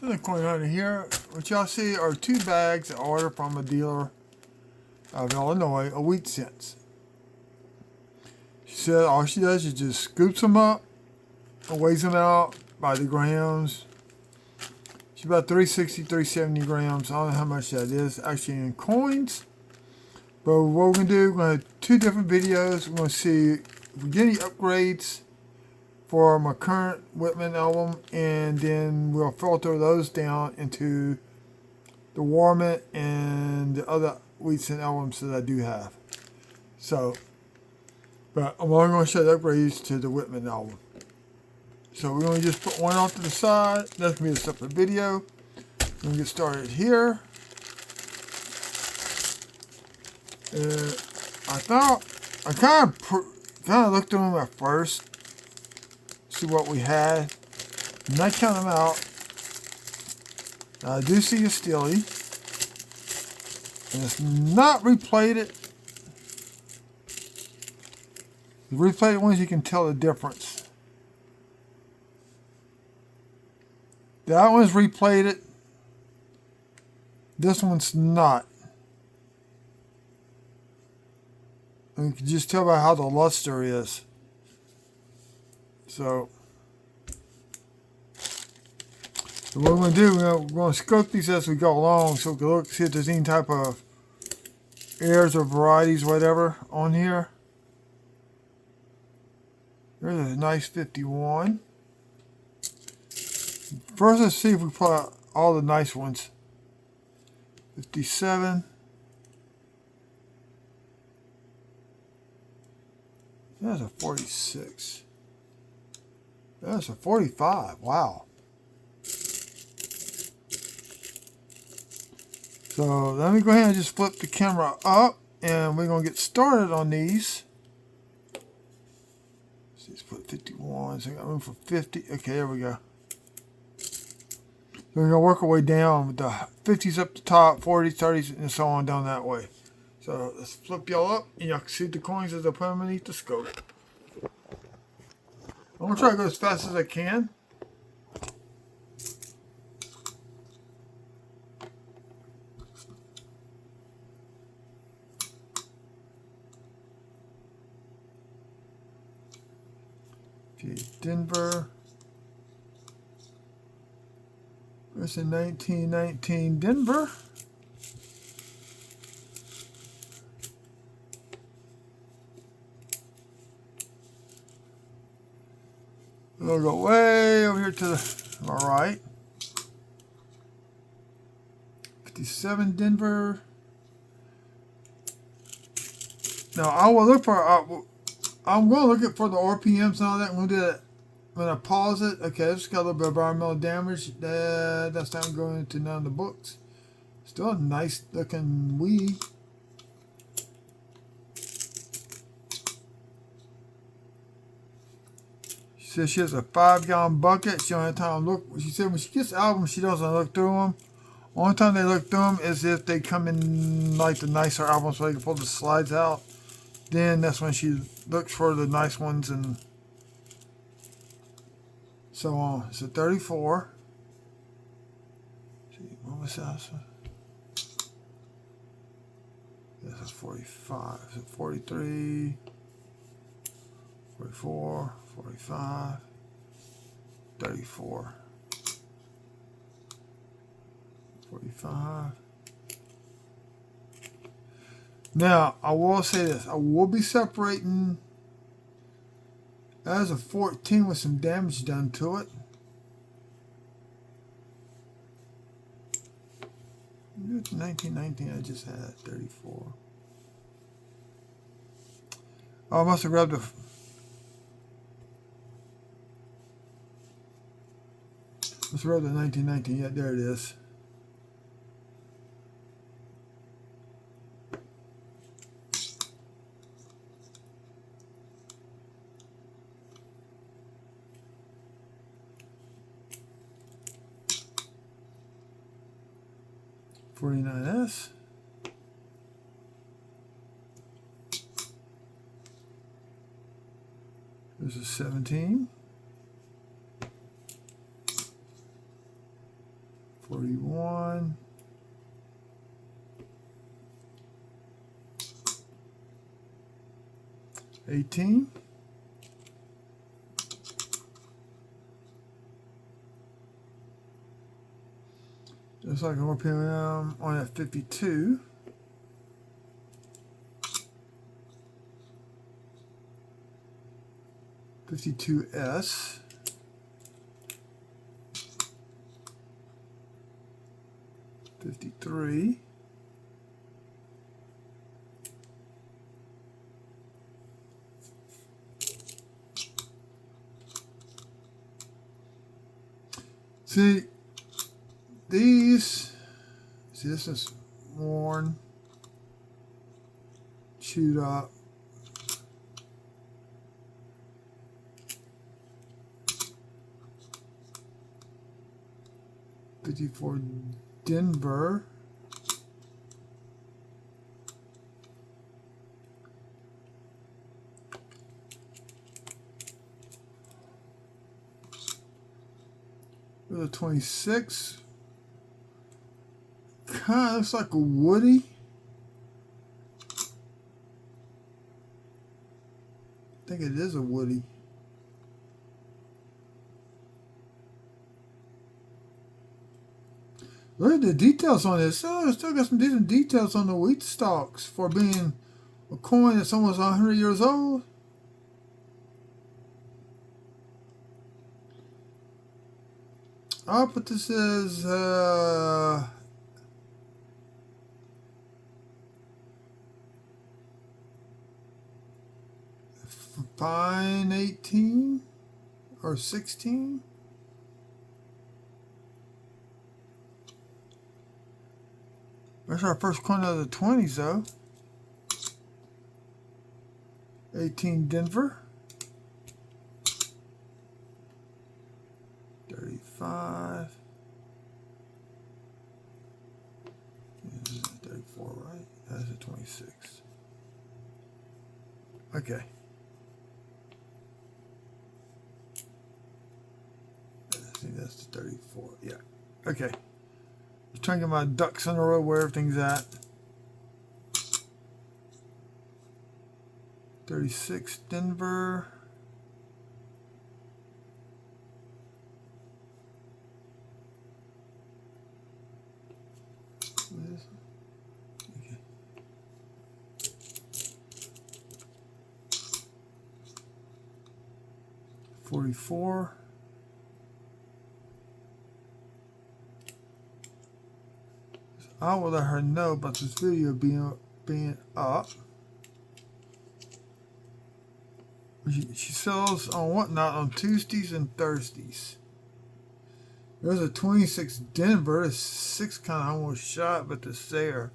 In the corner under here, what y'all see are 2 bags I ordered from a dealer of Illinois, of wheatcents. She said all she does is just scoops them up and weighs them out by the grams. She's about 360, 370 grams. I don't know how much that is actually in coins. But what we're going to do, we're going to have 2 different videos. We're going to see if we get any upgrades for my current Whitman album, and then we'll filter those down into the Warmint and the other wheatcent albums that I do have. So, but I'm only going to show the upgrades to the Whitman album. So we're going to just put one off to the side. That's going to be a separate video. We're going to get started here. I kind of looked through them at first, see what we had, and I count them out. Now, I do see a Steely, and it's not replated. The replated ones, you can tell the difference. That one's replated. This one's not. And you can just tell by how the luster is. So what we're going to do, we're going to scope these as we go along, so we can look, see if there's any type of errors or varieties, whatever, on here. There's a nice 51. First, let's see if we pull out all the nice ones. 57. That's a 46. That's a 45. Wow. So let me go ahead and just flip the camera up, and we're going to get started on these. Let's put 51. So I got room for 50. Okay, there we go. So we're going to work our way down with the 50s up the top, 40s, 30s, and so on down that way. So let's flip y'all up, and y'all can see the coins as I put them underneath the scope. I'm going to try to go as fast as I can. Okay, Denver. There's a 1919 Denver. We'll go way over here to the right. 57 Denver. Now I will look for. I'm going to look at for the RPMs and all that. I'm going to do that when I pause it. Okay, it's got a little bit of environmental damage. That's not going into none of the books. Still a nice looking weed. She says she has a 5-gallon bucket. She don't have time to look. She said when she gets albums, she doesn't look through them. Only time they look through them is if they come in like the nicer albums, so they can pull the slides out. Then that's when she looks for the nice ones and so on. It's a 34. See, what was that? This is 45. So 43, 44, 45, 34, 45. Now, I will say this. I will be separating as a 14 with some damage done to it. 1919 I just had 34. Oh, I must have grabbed a... Let's grab the 1919. Yeah, there it is. $49S. There's a 17. 41. $18. Just like RPM on at 52. $52S. $53. See, these, see, this is worn, chewed up. $54 Denver. There's a 26. Kind of looks like a woody. I think it is a woody. Look at the details on this. Oh, it's still got some decent details on the wheat stalks for being a coin that's almost 100 years old. I'll put this as fine 18 or 16. That's our first coin of the 20s, though. 18 Denver. 35. 34, right? That's a 26. Okay. I think that's the 34. Yeah. Okay. I'm trying to get my ducks in a row where everything's at. 36 Denver. Okay. 44. I will let her know about this video being up. She sells on Whatnot on Tuesdays and Thursdays. There's a 26 Denver. It's 6 kind of almost shot, but it's there.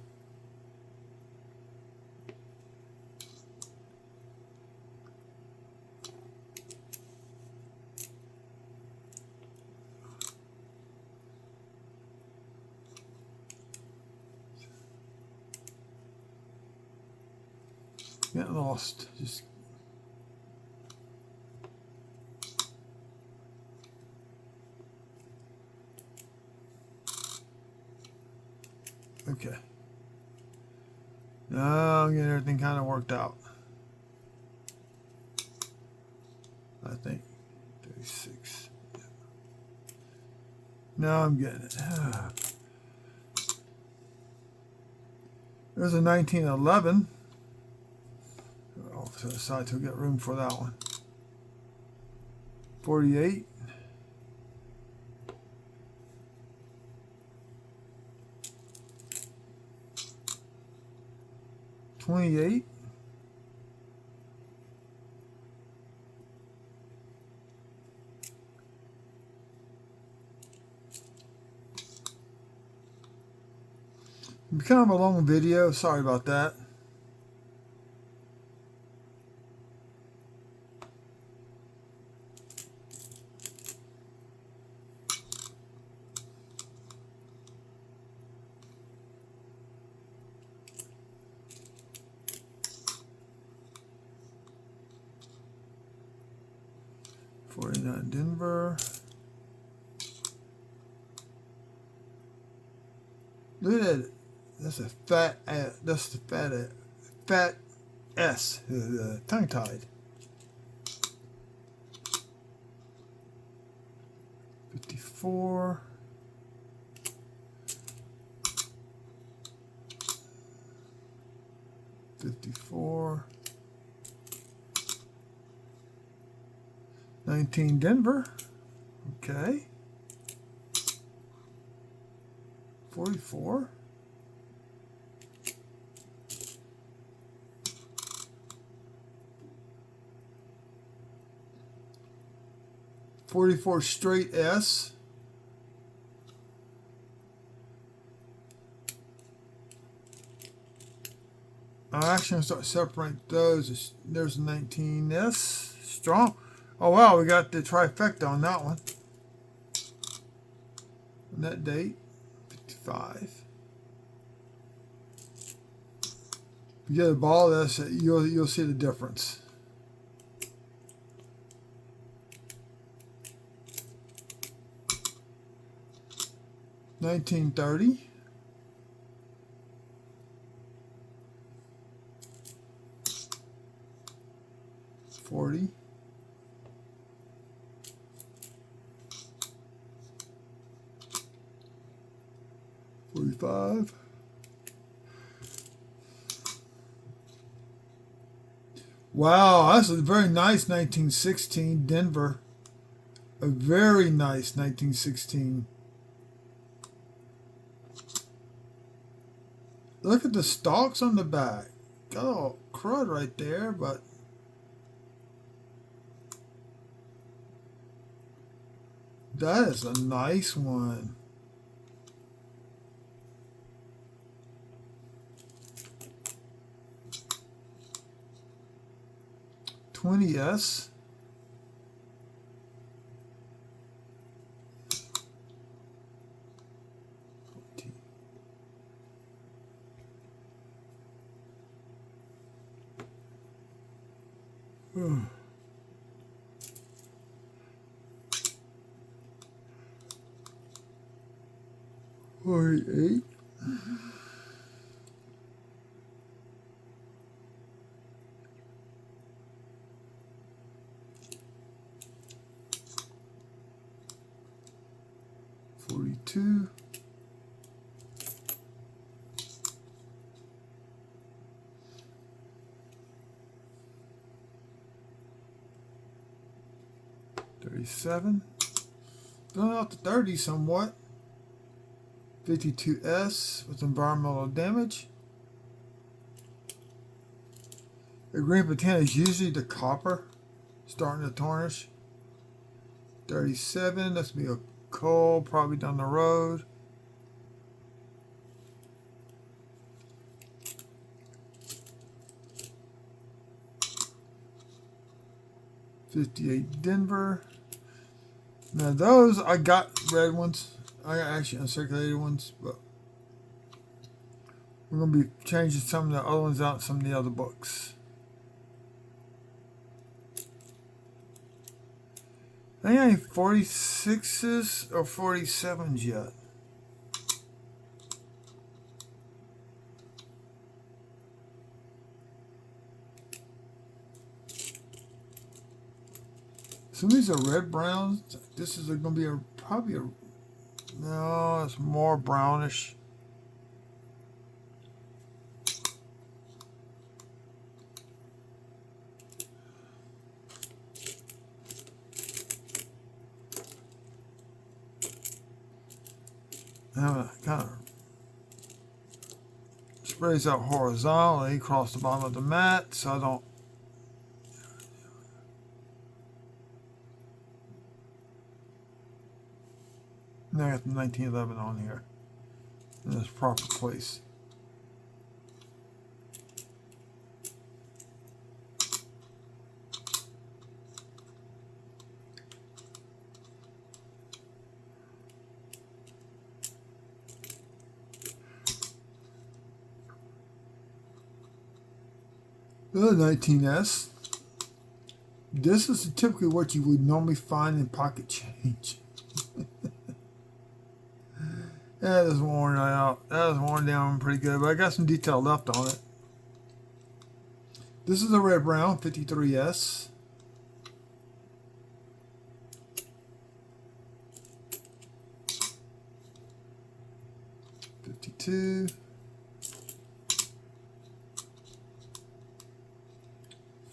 Get lost. Just okay. Now I'm getting everything kind of worked out. I think 36. Yeah. Now I'm getting it. There's a 1911. Off to the side to get room for that one. 48. 28. 'Kind of a long video. Sorry about that. Denver. Look at it. That's a fat. That's the fat S. Tongue tied. 54. 54. 19 Denver. Okay. 44. 44 straight S. I'm actually going to start separating those. There's a 19S. Strong. Oh, wow. We got the trifecta on that one. On that date. 55. If you get a ball of this, you'll see the difference. $19.30. 40. 45. Wow, that's a very nice 1916 Denver. A very nice 1916. Look at the stalks on the back. Got all crud right there, but that is a nice one. $20S. Hmm. 48. 42. 37. Going out to 30 somewhat. 52S with environmental damage. The green patina is usually the copper starting to tarnish. 37, that's be a coal probably down the road. $58 Denver. Now those, I got red ones. I got actually uncirculated ones, but we're going to be changing some of the other ones out in some of the other books. I think I ain't 46s or 47s yet. Some of these are red browns. This is going to be probably a, no, it's more brownish. Kind of sprays out horizontally across the bottom of the mat, so I don't. Now I got the 1911 on here in its proper place. The 19S. This is typically what you would normally find in pocket change. That is worn out. That is worn down pretty good, but I got some detail left on it. This is a red brown 53S. '52.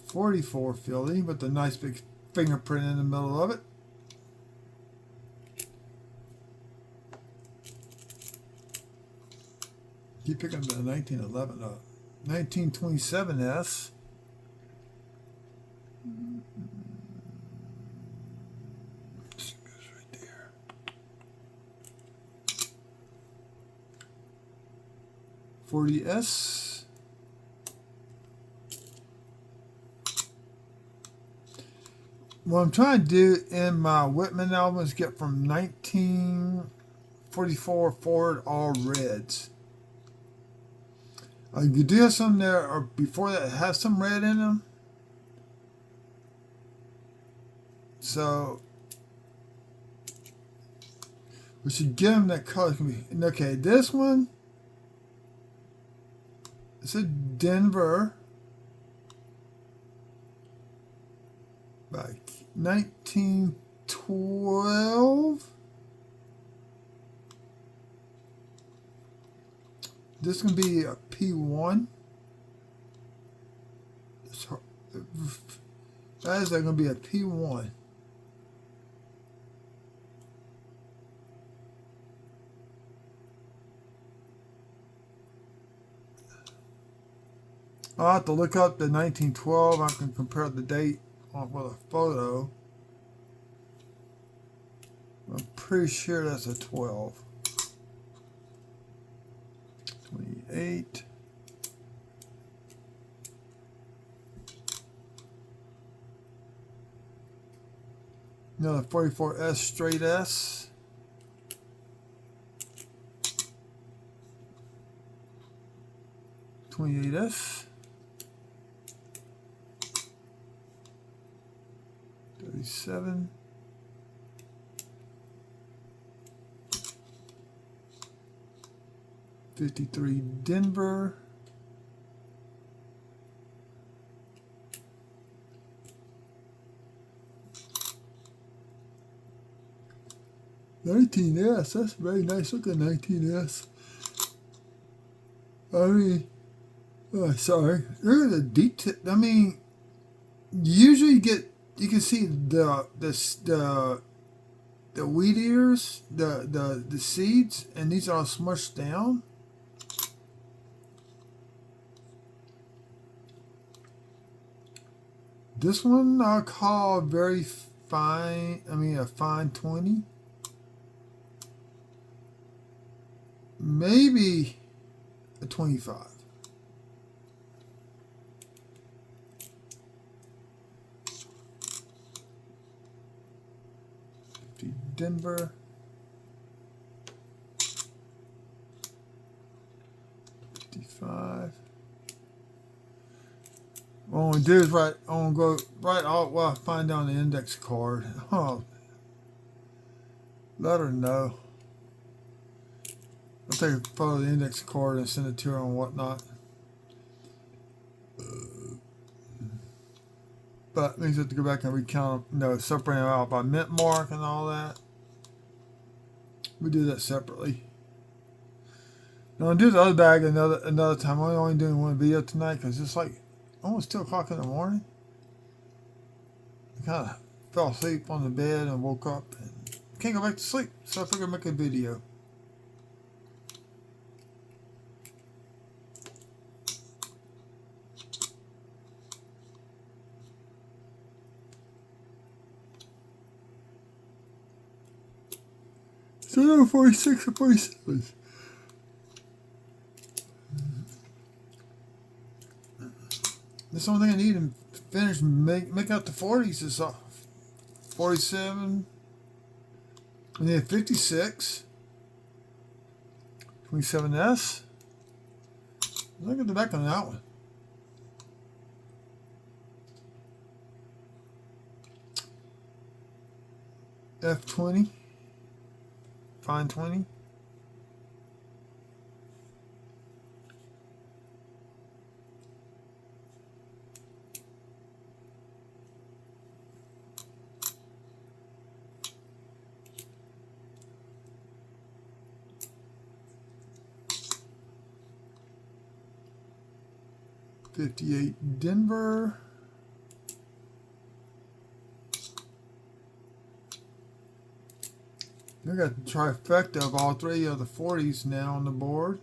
'44 Philly with the nice big fingerprint in the middle of it. Keep picking up the 1911 up. 1927S. Goes right there. '40S. What I'm trying to do in my Whitman album is get from 1944 forward all reds. You do have some there, or before that, have some red in them. So we should give them that color. Okay, this one, it's a Denver by 1912. This is going to be a P1. That is going to be a P1. I'll have to look up the 1912. I can compare the date with a photo. I'm pretty sure that's a 12. 28. Another 44S straight S. '28S. 37. '53 Denver. '19S. That's very nice looking 19S. I mean, sorry. Look at the detail. I mean, usually you can see the wheat ears, the seeds, and these are all smushed down. This one I'll call very fine. I mean, a fine 20. Maybe a 25. Denver. 55. What I'm going to do is I'm going to go right out while I find down the index card. Oh, let her know. I'll take a photo of the index card and send it to her and whatnot. But it means I have to go back and recount them, separate them out by mint mark and all that. We do that separately. Now I'll do the other bag another time. I'm only doing one video tonight because it's like almost 2 o'clock in the morning. I kind of fell asleep on the bed and woke up and can't go back to sleep. So I figured I'd make a video. So now 46 or 47. That's the only thing I need to finish, make out the 40s is 47. And then 56. 27S. Look at the back on that one. F20. Fine 20. 58 Denver. We got the trifecta of all three of the 40s now on the board.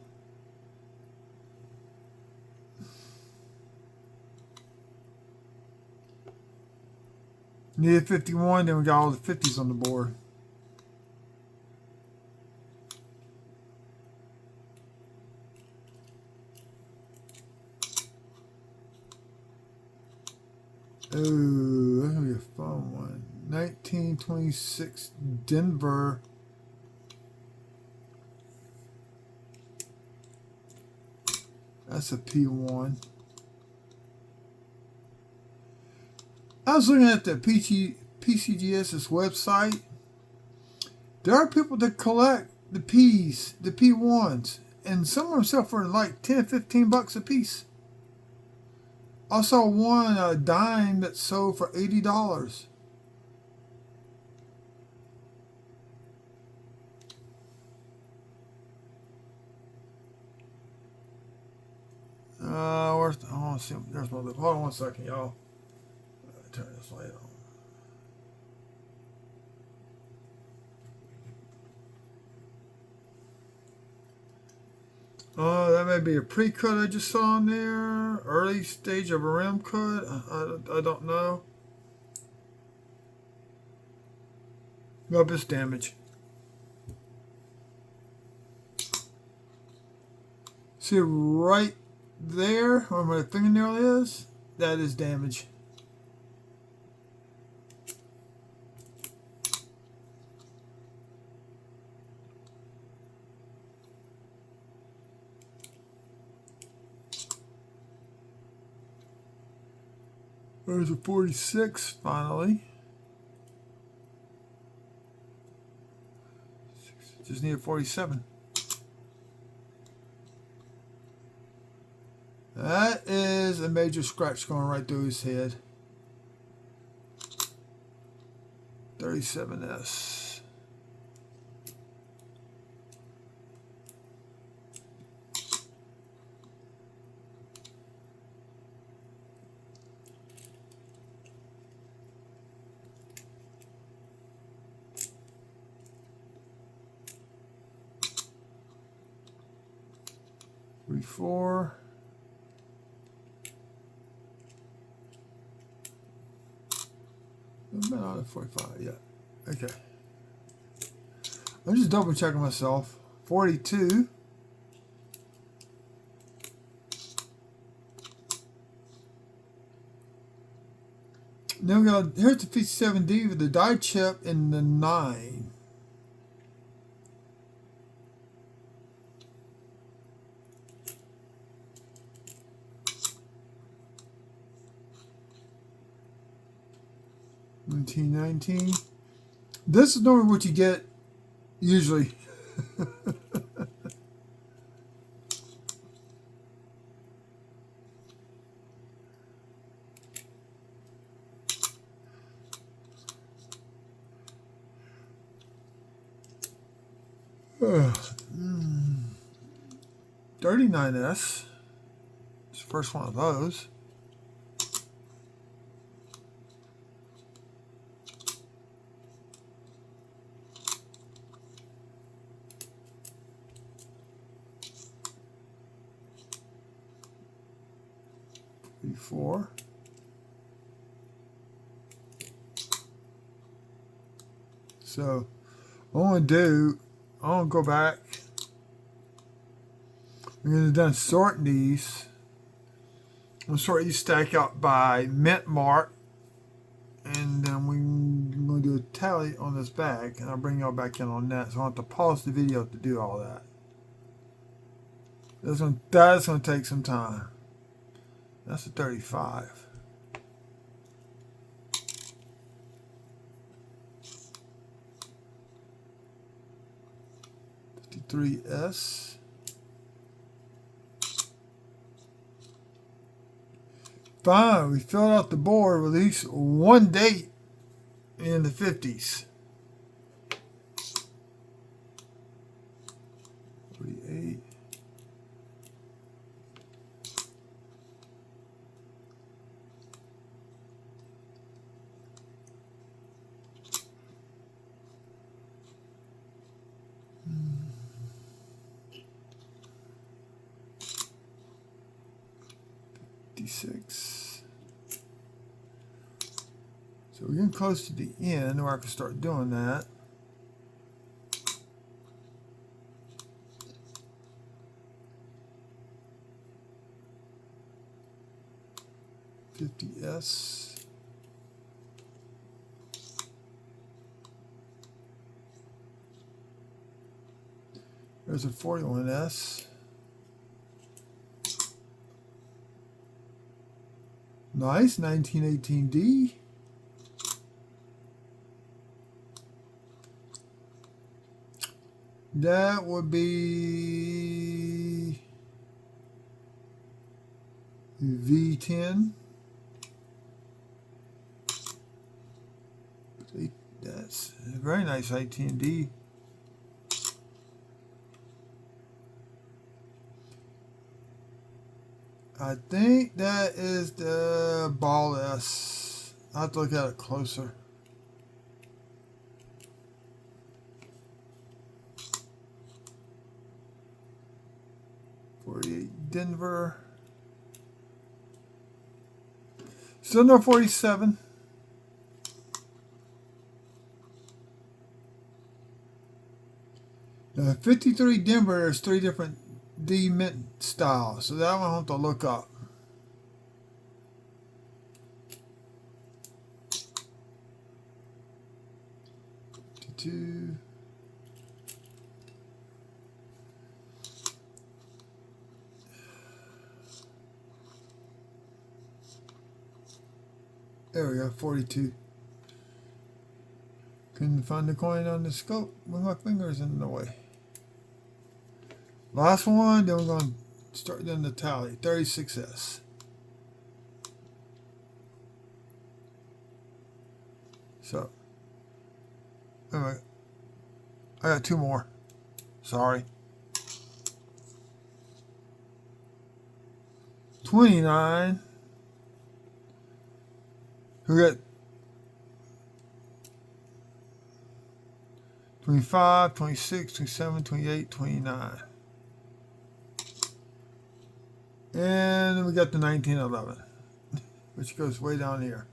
Needed 51, then we got all the 50s on the board. Oh, that's gonna be a fun one. 1926 Denver. That's a P1. I was looking at the PCGS's website. There are people that collect the P's, the P1s, and some of them sell for like 10, 15 bucks a piece. I saw one dime that sold for $80. Where's the, I want to see. There's my lip. Hold on 1 second, y'all. Turn this light on. That may be a pre-cut I just saw in there. Early stage of a rim cut. I don't know. Nope, it's damage. See right there where my fingernail is? That is damage. There's a 46 finally. Just need a 47. That is a major scratch going right through his head. 37S. Four. I'm not at 45 yet. Okay. I'm just double checking myself. 42. Then we got, here's the 57D with the die chip in the 9. $19.19. This is normally what you get usually. $39S. It's the first one of those. Four. So what I'm going to do, I'm going to go back. I'm going to done sorting these. I'm going to sort these stack out by mint mark. And then we're going to do a tally on this bag. And I'll bring y'all back in on that. So I'll have to pause the video to do all that. That's going to take some time. That's a 35. $53S. Fine, we filled out the board with at least one date in the 50s. 48. 56. So we're getting close to the end where I can start doing that. $50S. There's a 41S. Nice, 1918D. That would be V10. That's a very nice 18D. I think that is the ball S. I'll have to look at it closer. Denver. Still no 47. Now 53 Denver, there's 3 different D mint styles, so that one I'll have to look up. Two. There we go, 42. Couldn't find the coin on the scope with my fingers in the way. Last one, then we're going to start doing the tally. 36S. So, anyway, I got 2 more. Sorry. 29. We got 25, 26, 27, 28, 29. And then we got the 1911, which goes way down here.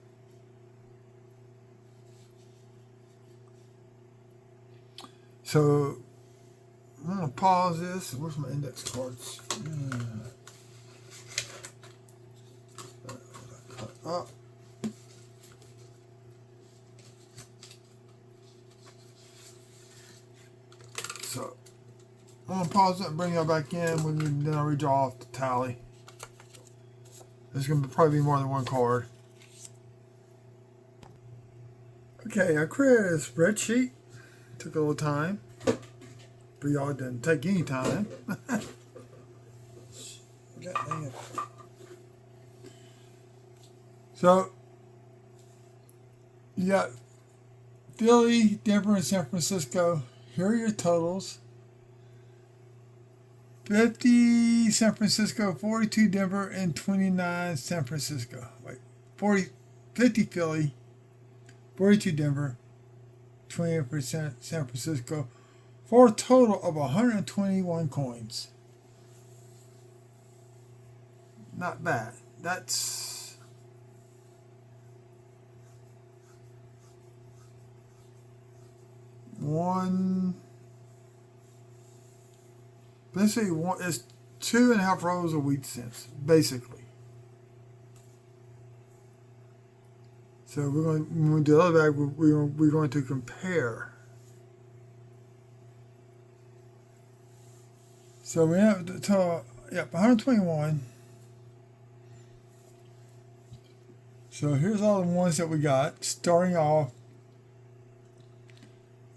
So I'm going to pause this. Where's my index cards? Cut up. So I'm going to pause it and bring y'all back in when then I'll redraw off the tally. There's going to probably be more than one card. Okay, I created a spreadsheet. Took a little time. For y'all, it didn't take any time. So, you got Philly, Denver, and San Francisco. Here are your totals. 50 San Francisco, 42 Denver, and 29 San Francisco. Wait, 50 Philly, 42 Denver, 20% San Francisco, for a total of 121 coins. Not bad. That's one. Basically, it's 2.5 rows of wheat cents, basically. So we're going when we do the other bag, we're going to compare. So we have the total, yep, 121. So here's all the ones that we got, starting off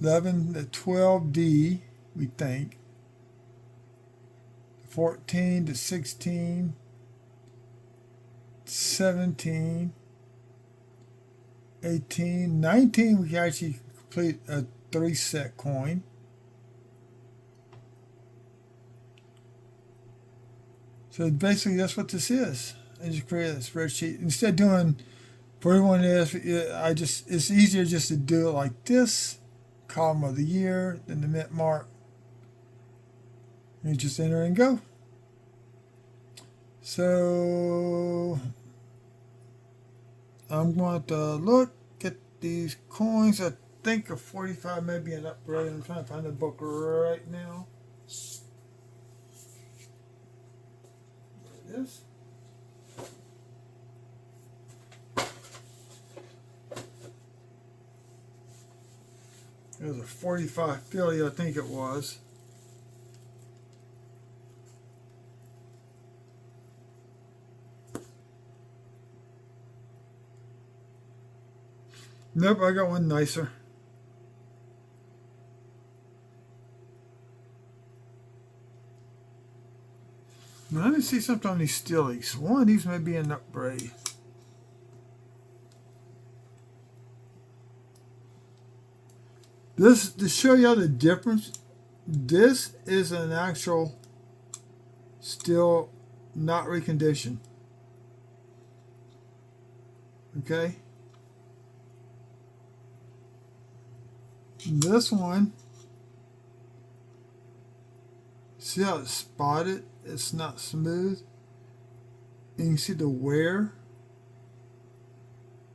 11 to 12D, we think. 14 to 16, 17, 18, 19, we can actually complete a 3-set coin. So basically that's what this is. I just created a spreadsheet. Instead of doing for everyone else, it's easier just to do it like this. Column of the year, then the mint mark. And just enter and go. So I'm going to look at these coins. I think a 45 may be an upgrade. I'm trying to find the book right now. There it is. It was a 45 Philly, I think it was. Nope, I got one nicer. Now, let me see something on these steelies. One of these may be an upgrade. This, to show you the difference, this is an actual steel, not reconditioned. Okay? This one, see how it's spotted? It's not smooth. And you can see the wear.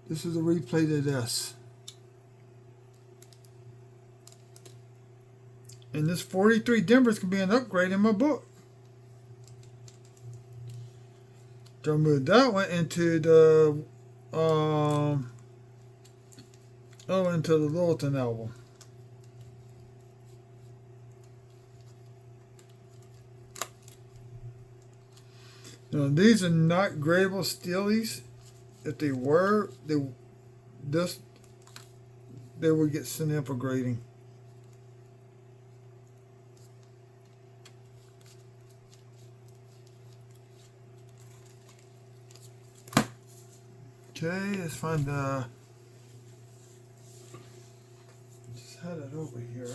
This is a replay of this. And this 43 Denvers can be an upgrade in my book. So I moved that one into the into the Littleton album. Now these are not gradable steelies. If they were, they would get sent in for grading. Okay, let's find the. Just had it over here.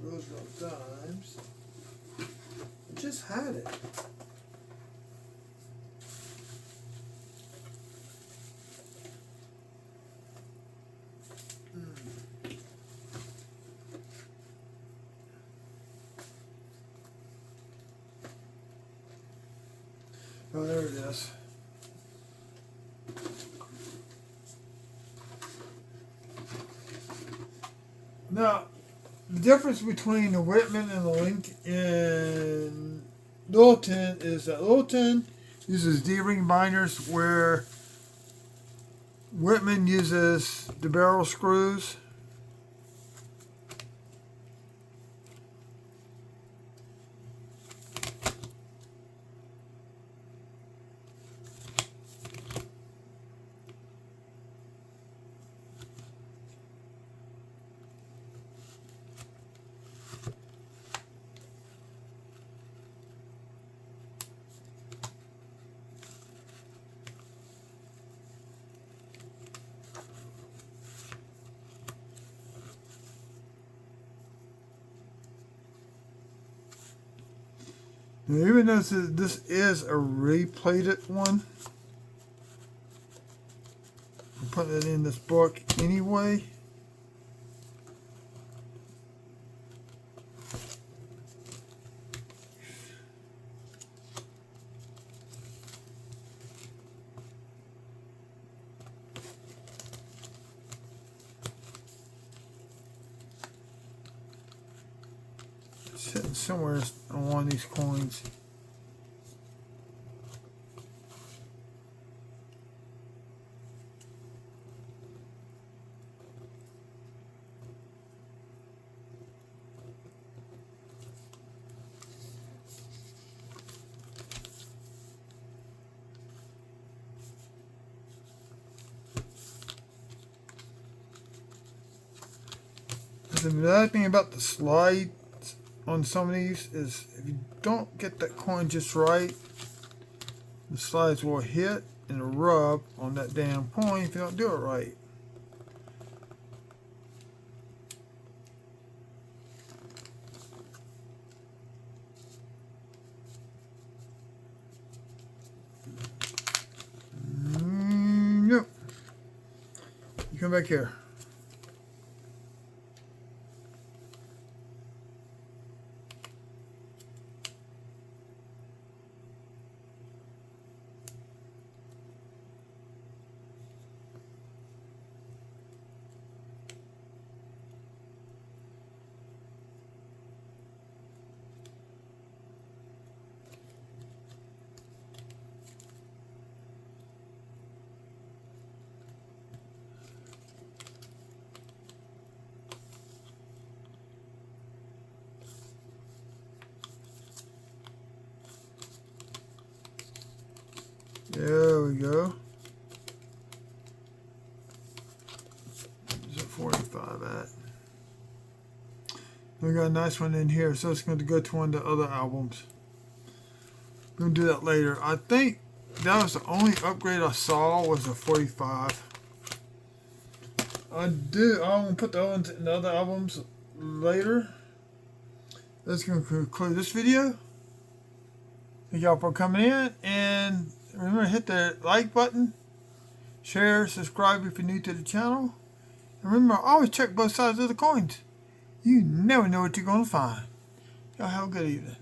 Roosevelt dimes. I just had it. Oh, there it is. Now, the difference between the Whitman and the Link in Littleton is that Littleton uses D-ring binders where Whitman uses the barrel screws. Now, even though this is a replated one, I'm putting it in this book anyway. Sitting somewhere on one of these coins. The other thing about the slide on some of these is if you don't get that coin just right, the slides will hit and rub on that damn coin if you don't do it right. Yep. You come back here. There we go. Where's that 45 at? We got a nice one in here, so it's going to go to one of the other albums. We're going to do that later. I think that was the only upgrade I saw was a 45. I'm going to put the ones in the other albums later. That's going to conclude this video. Thank y'all for coming in, and remember to hit the like button, share, subscribe if you're new to the channel, and remember always check both sides of the coins. You never know what you're going to find. Y'all have a good evening.